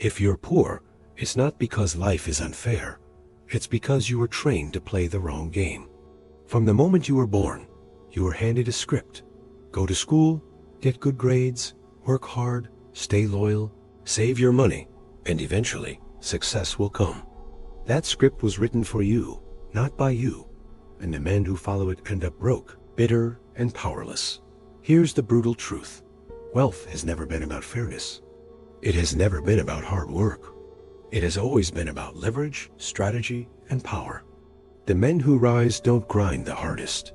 If you're poor, it's not because life is unfair. It's because you were trained to play the wrong game. From the moment you were born, you were handed a script. Go to school, get good grades, work hard, stay loyal, save your money, and eventually, success will come. That script was written for you, not by you, and the men who follow it end up broke, bitter, and powerless. Here's the brutal truth. Wealth has never been about fairness. It has never been about hard work. It has always been about leverage, strategy, and power. The men who rise don't grind the hardest.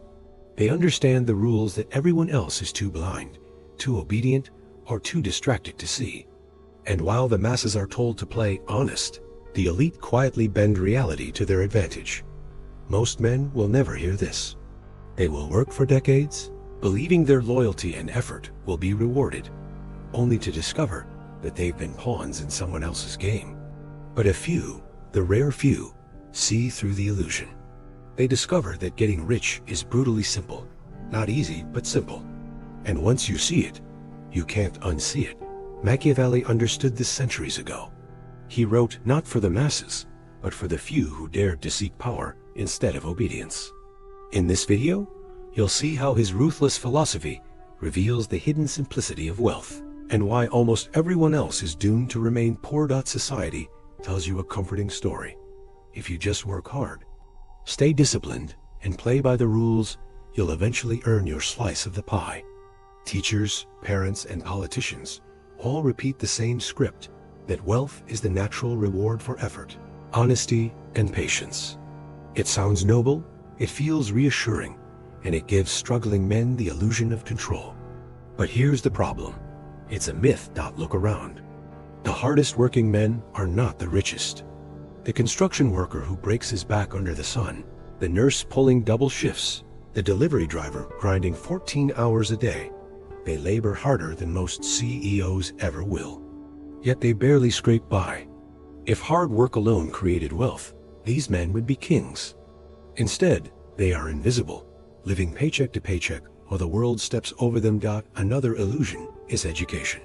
They understand the rules that everyone else is too blind, too obedient, or too distracted to see. And while the masses are told to play honest, the elite quietly bend reality to their advantage. Most men will never hear this. They will work for decades, believing their loyalty and effort will be rewarded, only to discover that they've been pawns in someone else's game. But a few, the rare few, see through the illusion. They discover that getting rich is brutally simple, not easy, but simple. And once you see it, you can't unsee it. Machiavelli understood this centuries ago. He wrote not for the masses, but for the few who dared to seek power instead of obedience. In this video, you'll see how his ruthless philosophy reveals the hidden simplicity of wealth, and why almost everyone else is doomed to remain poor. Society tells you a comforting story. If you just work hard, stay disciplined, and play by the rules, you'll eventually earn your slice of the pie. Teachers, parents, and politicians all repeat the same script, that wealth is the natural reward for effort, honesty, and patience. It sounds noble, it feels reassuring, and it gives struggling men the illusion of control. But here's the problem. It's a myth. Look around. The hardest working men are not the richest. The construction worker who breaks his back under the sun, the nurse pulling double shifts, the delivery driver grinding 14 hours a day, they labor harder than most CEOs ever will. Yet they barely scrape by. If hard work alone created wealth, these men would be kings. Instead, they are invisible, living paycheck to paycheck while the world steps over them. Another illusion is education.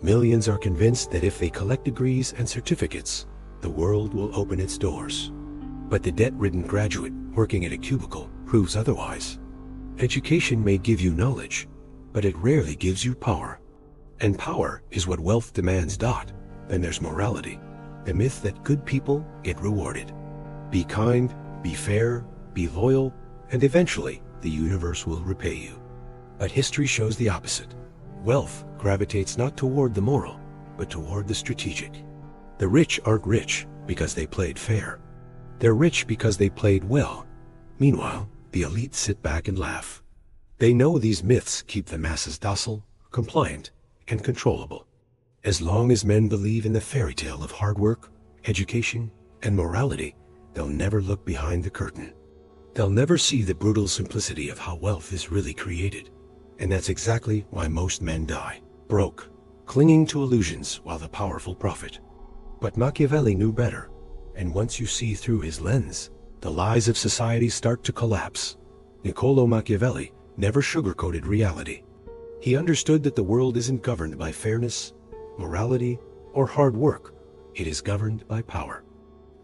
Millions are convinced that if they collect degrees and certificates, the world will open its doors. But the debt-ridden graduate working at a cubicle proves otherwise. Education may give you knowledge, but it rarely gives you power. And power is what wealth demands. Then there's morality, the myth that good people get rewarded. Be kind, be fair, be loyal, and eventually the universe will repay you. But history shows the opposite. Wealth gravitates not toward the moral, but toward the strategic. The rich aren't rich because they played fair. They're rich because they played well. Meanwhile, the elite sit back and laugh. They know these myths keep the masses docile, compliant, and controllable. As long as men believe in the fairy tale of hard work, education, and morality, they'll never look behind the curtain. They'll never see the brutal simplicity of how wealth is really created. And that's exactly why most men die, broke, clinging to illusions while the powerful profit. But Machiavelli knew better, and once you see through his lens, the lies of society start to collapse. Niccolo Machiavelli never sugarcoated reality. He understood that the world isn't governed by fairness, morality, or hard work. It is governed by power.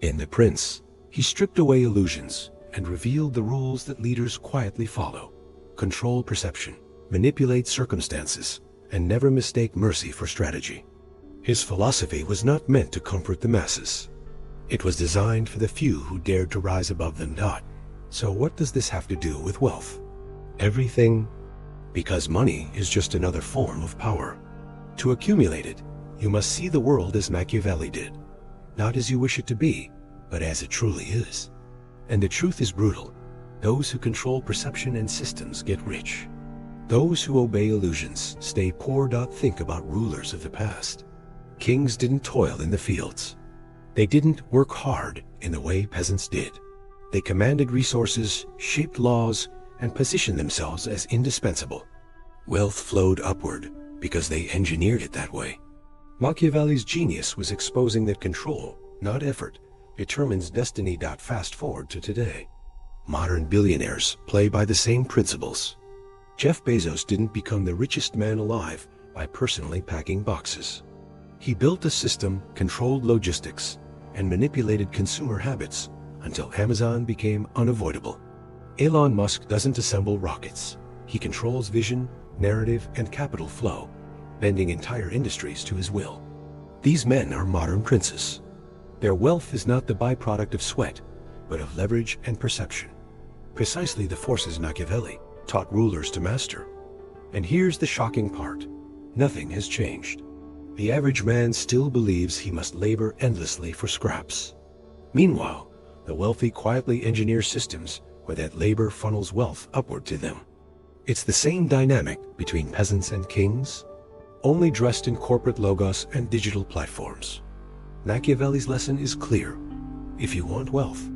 In The Prince, he stripped away illusions and revealed the rules that leaders quietly follow. Control perception, manipulate circumstances, and never mistake mercy for strategy. His philosophy was not meant to comfort the masses. It was designed for the few who dared to rise above them. So what does this have to do with wealth? Everything. Because money is just another form of power. To accumulate it, you must see the world as Machiavelli did. Not as you wish it to be, but as it truly is. And the truth is brutal. Those who control perception and systems get rich. Those who obey illusions stay poor. Think about rulers of the past. Kings didn't toil in the fields. They didn't work hard in the way peasants did. They commanded resources, shaped laws, and positioned themselves as indispensable. Wealth flowed upward because they engineered it that way. Machiavelli's genius was exposing that control, not effort, determines destiny. Fast forward to today. Modern billionaires play by the same principles. Jeff Bezos didn't become the richest man alive by personally packing boxes. He built a system, controlled logistics, and manipulated consumer habits until Amazon became unavoidable. Elon Musk doesn't assemble rockets. He controls vision, narrative, and capital flow, bending entire industries to his will. These men are modern princes. Their wealth is not the byproduct of sweat, but of leverage and perception. Precisely the forces Machiavelli taught rulers to master. And here's the shocking part. Nothing has changed. The average man still believes he must labor endlessly for scraps. Meanwhile, the wealthy quietly engineer systems where that labor funnels wealth upward to them. It's the same dynamic between peasants and kings, only dressed in corporate logos and digital platforms. Machiavelli's lesson is clear. If you want wealth,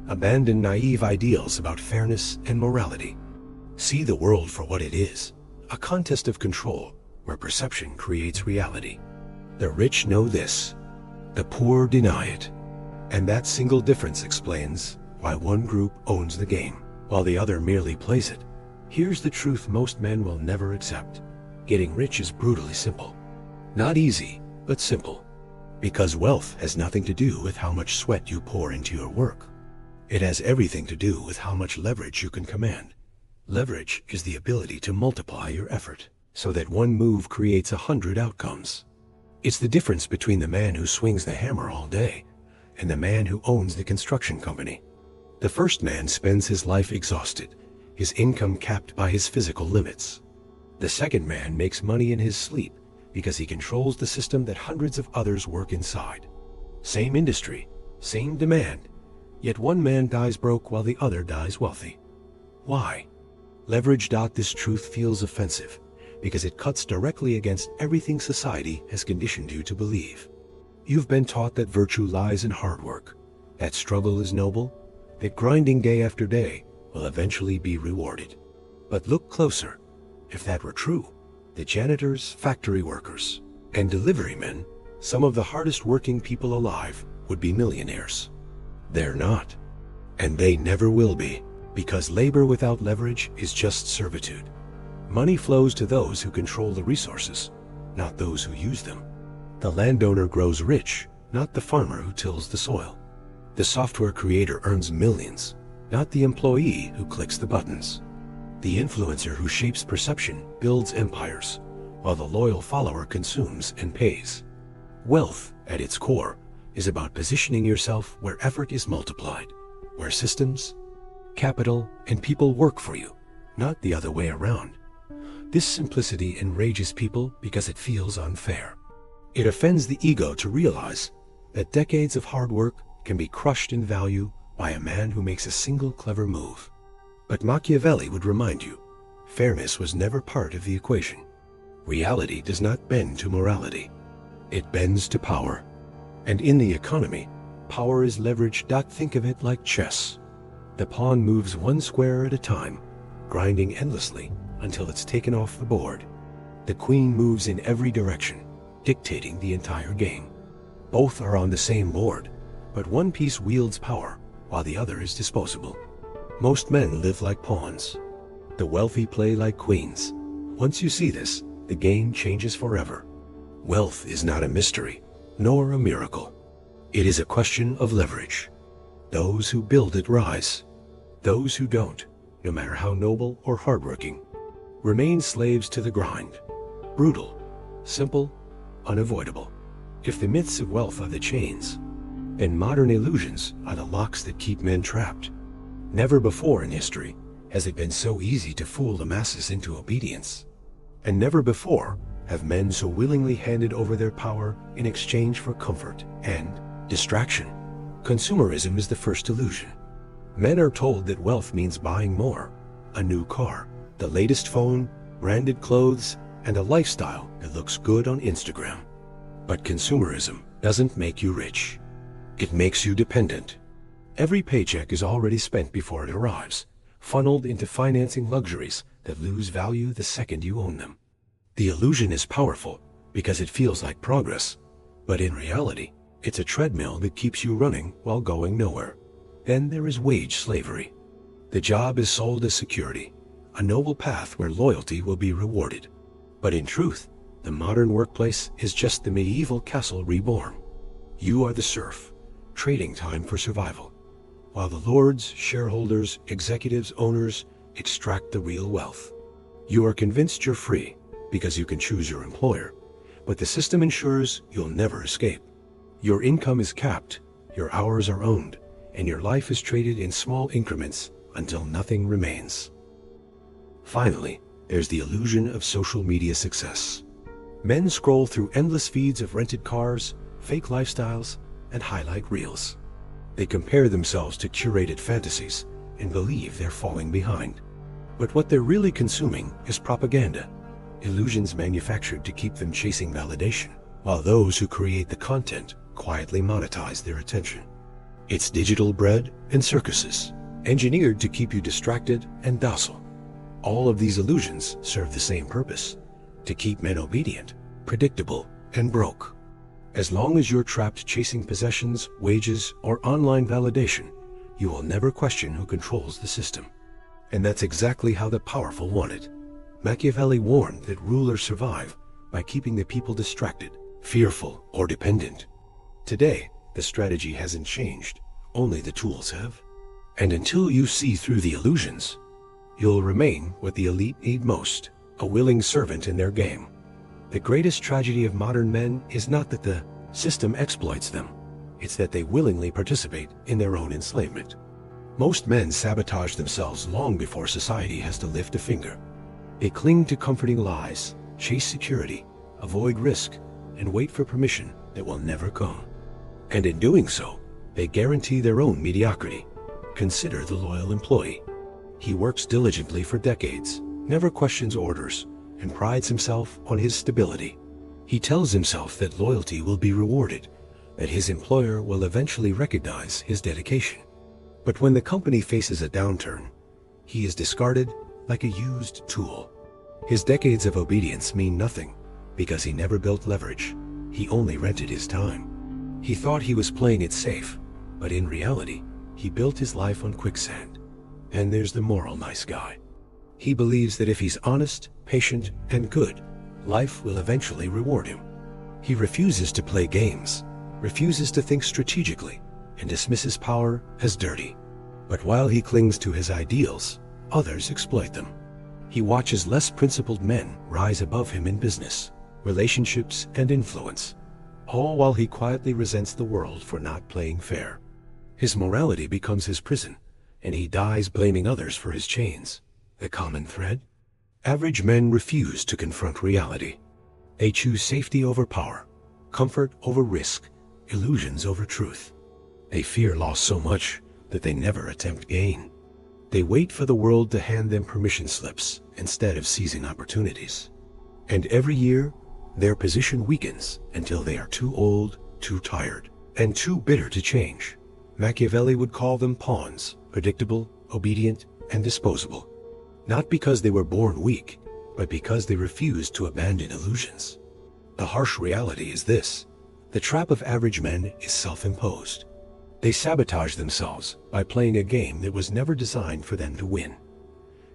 abandon naive ideals about fairness and morality. See the world for what it is, a contest of control where perception creates reality. The rich know this, the poor deny it. And that single difference explains why one group owns the game, while the other merely plays it. Here's the truth most men will never accept. Getting rich is brutally simple. Not easy, but simple. Because wealth has nothing to do with how much sweat you pour into your work. It has everything to do with how much leverage you can command. Leverage is the ability to multiply your effort, so that one move creates 100 outcomes. It's the difference between the man who swings the hammer all day and the man who owns the construction company. The first man spends his life exhausted, his income capped by his physical limits. The second man makes money in his sleep because he controls the system that hundreds of others work inside. Same industry, same demand, yet one man dies broke while the other dies wealthy. Why? Leverage. This truth feels offensive because it cuts directly against everything society has conditioned you to believe. You've been taught that virtue lies in hard work, that struggle is noble, that grinding day after day will eventually be rewarded. But look closer. If that were true, the janitors, factory workers, and delivery men, some of the hardest working people alive, would be millionaires. They're not. And they never will be, because labor without leverage is just servitude. Money flows to those who control the resources, not those who use them. The landowner grows rich, not the farmer who tills the soil. The software creator earns millions, not the employee who clicks the buttons. The influencer who shapes perception builds empires, while the loyal follower consumes and pays. Wealth, at its core, is about positioning yourself where effort is multiplied, where systems, capital, and people work for you, not the other way around. This simplicity enrages people because it feels unfair. It offends the ego to realize that decades of hard work can be crushed in value by a man who makes a single clever move. But Machiavelli would remind you, fairness was never part of the equation. Reality does not bend to morality. It bends to power. And in the economy, power is leverage. Think of it like chess. The pawn moves one square at a time, grinding endlessly until it's taken off the board. The queen moves in every direction, dictating the entire game. Both are on the same board, but one piece wields power while the other is disposable. Most men live like pawns. The wealthy play like queens. Once you see this, the game changes forever. Wealth is not a mystery, nor a miracle. It is a question of leverage. Those who build it rise. Those who don't, no matter how noble or hardworking, remain slaves to the grind. Brutal, simple, unavoidable. If the myths of wealth are the chains, then modern illusions are the locks that keep men trapped. Never before in history has it been so easy to fool the masses into obedience. And never before have men so willingly handed over their power in exchange for comfort and distraction. Consumerism is the first illusion. Men are told that wealth means buying more, a new car, the latest phone, branded clothes, and a lifestyle that looks good on Instagram. But consumerism doesn't make you rich. It makes you dependent. Every paycheck is already spent before it arrives, funneled into financing luxuries that lose value the second you own them. The illusion is powerful because it feels like progress, but in reality, it's a treadmill that keeps you running while going nowhere. Then there is wage slavery. The job is sold as security, a noble path where loyalty will be rewarded. But in truth, The modern workplace is just the medieval castle reborn. You are the serf, trading time for survival, while the lords, shareholders, executives, owners extract the real wealth. You are convinced you're free because you can choose your employer, but the system ensures you'll never escape. Your income is capped, your hours are owned, and your life is traded in small increments until nothing remains. Finally, there's the illusion of social media success. Men scroll through endless feeds of rented cars, fake lifestyles, and highlight reels. They compare themselves to curated fantasies and believe they're falling behind. But what they're really consuming is propaganda, illusions manufactured to keep them chasing validation, while those who create the content quietly monetize their attention. It's digital bread and circuses, engineered to keep you distracted and docile. All of these illusions serve the same purpose: to keep men obedient, predictable, and broke. As long as you're trapped chasing possessions, wages, or online validation, you will never question who controls the system. And that's exactly how the powerful want it. Machiavelli warned that rulers survive by keeping the people distracted, fearful, or dependent. Today, the strategy hasn't changed, only the tools have. And until you see through the illusions, you'll remain what the elite need most: a willing servant in their game. The greatest tragedy of modern men is not that the system exploits them, it's that they willingly participate in their own enslavement. Most men sabotage themselves long before society has to lift a finger. They cling to comforting lies, chase security, avoid risk, and wait for permission that will never come. And in doing so, they guarantee their own mediocrity. Consider the loyal employee. He works diligently for decades, never questions orders, and prides himself on his stability. He tells himself that loyalty will be rewarded, that his employer will eventually recognize his dedication. But when the company faces a downturn, he is discarded like a used tool. His decades of obedience mean nothing because he never built leverage. He only rented his time. He thought he was playing it safe, but in reality, he built his life on quicksand. And there's the moral nice guy. He believes that if he's honest, patient, and good, life will eventually reward him. He refuses to play games, refuses to think strategically, and dismisses power as dirty. But while he clings to his ideals, others exploit them. He watches less principled men rise above him in business, relationships, and influence, all while he quietly resents the world for not playing fair. His morality becomes his prison, and he dies blaming others for his chains. The common thread? Average men refuse to confront reality. They choose safety over power, comfort over risk, illusions over truth. They fear loss so much that they never attempt gain. They wait for the world to hand them permission slips instead of seizing opportunities. And every year, their position weakens until they are too old, too tired, and too bitter to change. Machiavelli would call them pawns, predictable, obedient, and disposable. Not because they were born weak, but because they refused to abandon illusions. The harsh reality is this: the trap of average men is self-imposed. They sabotage themselves by playing a game that was never designed for them to win.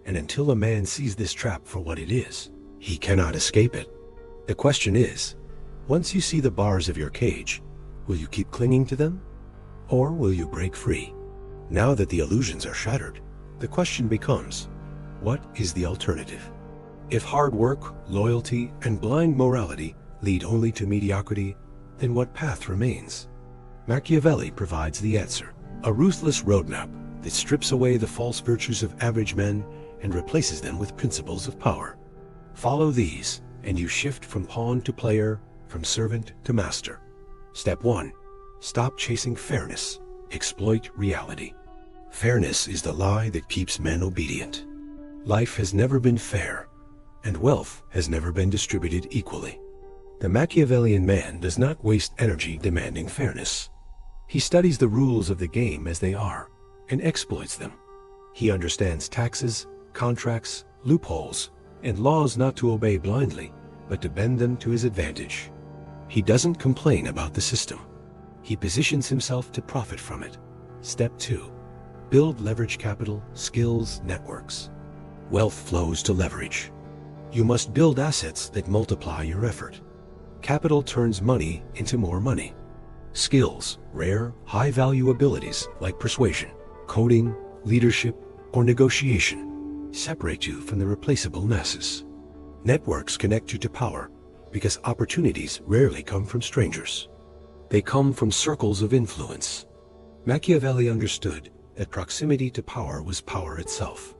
And until a man sees this trap for what it is, he cannot escape it. The question is, once you see the bars of your cage, will you keep clinging to them? Or will you break free? Now that the illusions are shattered, the question becomes, what is the alternative? If hard work, loyalty, and blind morality lead only to mediocrity, then what path remains? Machiavelli provides the answer: a ruthless roadmap that strips away the false virtues of average men and replaces them with principles of power. Follow these, and you shift from pawn to player, from servant to master. Step 1. Stop chasing fairness. Exploit reality. Fairness is the lie that keeps men obedient. Life has never been fair, and wealth has never been distributed equally. The Machiavellian man does not waste energy demanding fairness. He studies the rules of the game as they are, and exploits them. He understands taxes, contracts, loopholes, and laws not to obey blindly, but to bend them to his advantage. He doesn't complain about the system. He positions himself to profit from it. Step 2. Build leverage capital, skills, networks. Wealth flows to leverage. You must build assets that multiply your effort. Capital turns money into more money. Skills, rare, high-value abilities like persuasion, coding, leadership, or negotiation, separate you from the replaceable masses. Networks connect you to power because opportunities rarely come from strangers. They come from circles of influence. Machiavelli understood that proximity to power was power itself.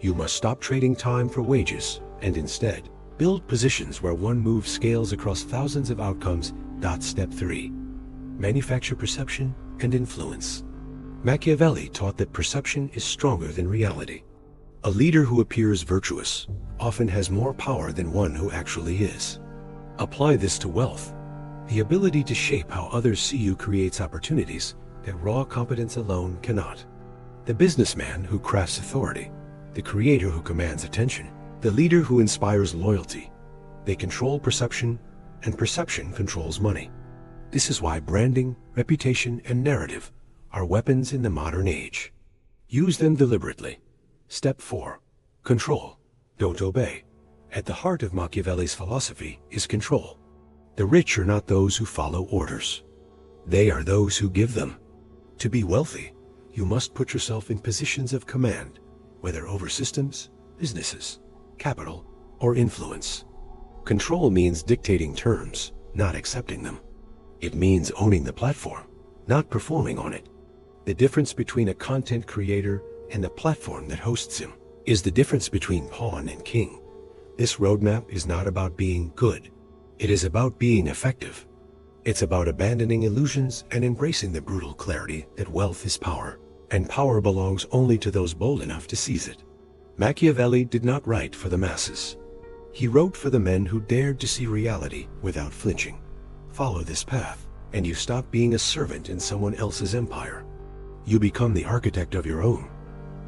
You must stop trading time for wages and instead build positions where one move scales across thousands of outcomes. Step 3. Manufacture perception and influence. Machiavelli taught that perception is stronger than reality. A leader who appears virtuous often has more power than one who actually is. Apply this to wealth. The ability to shape how others see you creates opportunities that raw competence alone cannot. The businessman who crafts authority, the creator who commands attention, the leader who inspires loyalty. They control perception, and perception controls money. This is why branding, reputation, and narrative are weapons in the modern age. Use them deliberately. Step 4. Control. Don't obey. At the heart of Machiavelli's philosophy is control. The rich are not those who follow orders. They are those who give them. To be wealthy, you must put yourself in positions of command, whether over systems, businesses, capital, or influence. Control means dictating terms, not accepting them. It means owning the platform, not performing on it. The difference between a content creator and the platform that hosts him is the difference between pawn and king. This roadmap is not about being good. It is about being effective. It's about abandoning illusions and embracing the brutal clarity that wealth is power, and power belongs only to those bold enough to seize it. Machiavelli did not write for the masses. He wrote for the men who dared to see reality without flinching. Follow this path, and you stop being a servant in someone else's empire. You become the architect of your own.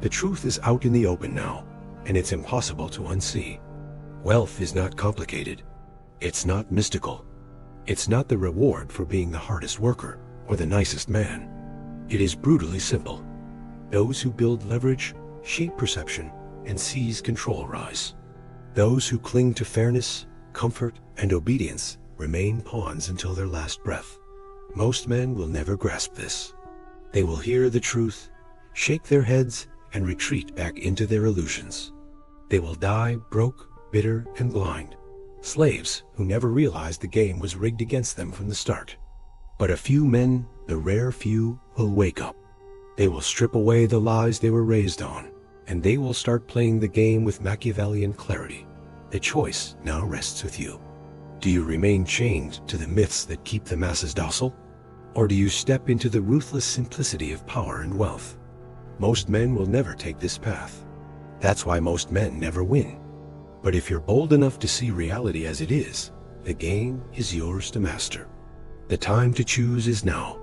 The truth is out in the open now, and it's impossible to unsee. Wealth is not complicated. It's not mystical. It's not the reward for being the hardest worker or the nicest man. It is brutally simple. Those who build leverage, shape perception, and seize control rise. Those who cling to fairness, comfort, and obedience remain pawns until their last breath. Most men will never grasp this. They will hear the truth, shake their heads, and retreat back into their illusions. They will die broke, bitter, and blind. Slaves who never realized the game was rigged against them from the start. But a few men, the rare few, will wake up. They will strip away the lies they were raised on, and they will start playing the game with Machiavellian clarity. The choice now rests with you. Do you remain chained to the myths that keep the masses docile? Or do you step into the ruthless simplicity of power and wealth? Most men will never take this path. That's why most men never win. But if you're bold enough to see reality as it is, the game is yours to master. The time to choose is now.